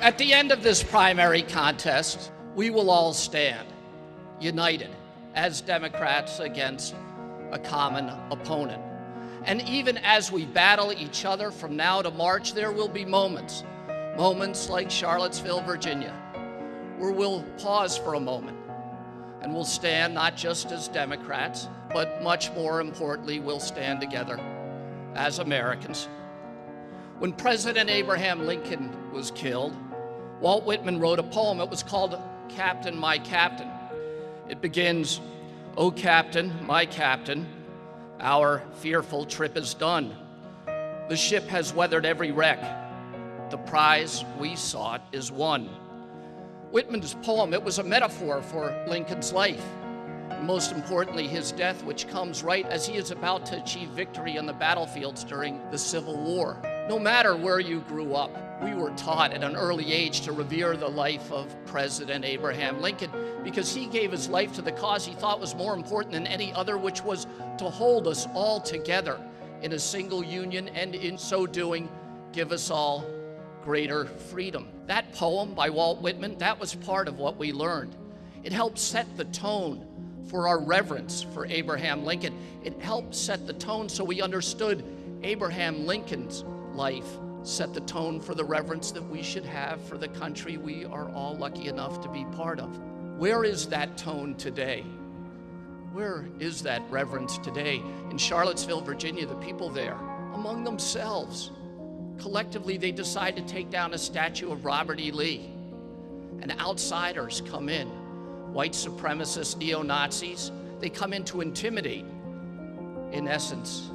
At the end of this primary contest, we will all stand united as Democrats against a common opponent. And even as we battle each other from now to March, there will be moments like Charlottesville, Virginia, where we'll pause for a moment and we'll stand not just as Democrats, but much more importantly, we'll stand together as Americans. When President Abraham Lincoln was killed, Walt Whitman wrote a poem. It was called Captain, My Captain. It begins, "O Captain, my Captain, our fearful trip is done. The ship has weathered every wreck. The prize we sought is won." Whitman's poem, it was a metaphor for Lincoln's life, and most importantly, his death, which comes right as he is about to achieve victory on the battlefields during the Civil War. No matter where you grew up, we were taught at an early age to revere the life of President Abraham Lincoln because he gave his life to the cause he thought was more important than any other, which was to hold us all together in a single union, and in so doing, give us all greater freedom. That poem by Walt Whitman, that was part of what we learned. It helped set the tone for our reverence for Abraham Lincoln. It helped set the tone so we understood Abraham Lincoln's life, set the tone for the reverence that we should have for the country we are all lucky enough to be part of. Where is that tone today? Where is that reverence today? In Charlottesville, Virginia, the people there, among themselves, collectively they decide to take down a statue of Robert E. Lee. And outsiders come in, white supremacists, neo-Nazis, they come in to intimidate, in essence,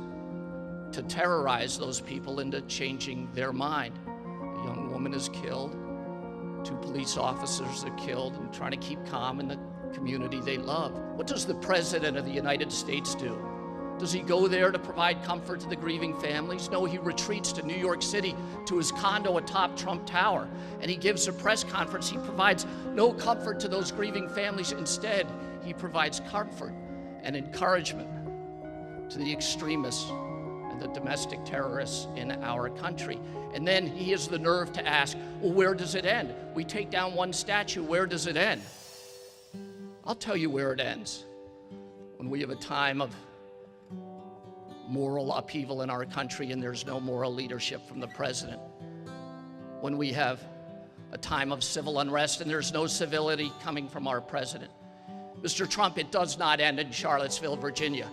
to terrorize those people into changing their mind. A young woman is killed, 2 police officers are killed, and trying to keep calm in the community they love. What does the President of the United States do? Does he go there to provide comfort to the grieving families? No, he retreats to New York City to his condo atop Trump Tower, and he gives a press conference. He provides no comfort to those grieving families. Instead, he provides comfort and encouragement to the extremists the domestic terrorists in our country. And then he has the nerve to ask, well, where does it end? We take down one statue, where does it end? I'll tell you where it ends. When we have a time of moral upheaval in our country and there's no moral leadership from the president. When we have a time of civil unrest and there's no civility coming from our president. Mr. Trump, it does not end in Charlottesville, Virginia.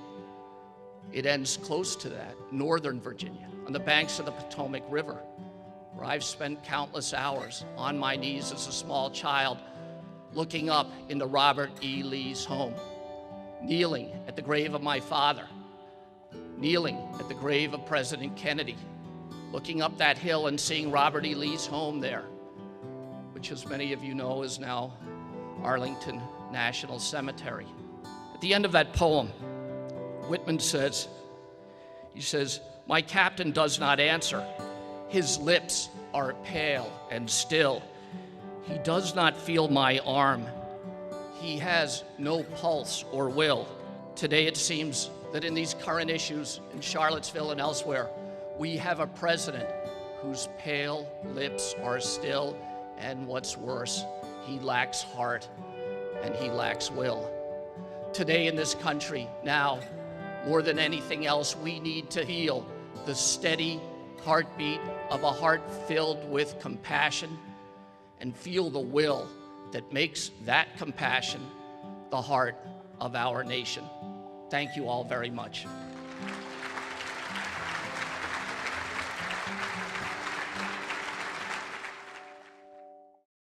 It ends close to that, Northern Virginia, on the banks of the Potomac River, where I've spent countless hours on my knees as a small child, looking up into Robert E. Lee's home, kneeling at the grave of my father, kneeling at the grave of President Kennedy, looking up that hill and seeing Robert E. Lee's home there, which, as many of you know, is now Arlington National Cemetery. At the end of that poem, Whitman says, he says, "My captain does not answer. His lips are pale and still. He does not feel my arm. He has no pulse or will." Today it seems that in these current issues in Charlottesville and elsewhere, we have a president whose pale lips are still, and what's worse, he lacks heart and he lacks will. Today in this country, now, more than anything else, we need to feel the steady heartbeat of a heart filled with compassion and feel the will that makes that compassion the heart of our nation. Thank you all very much.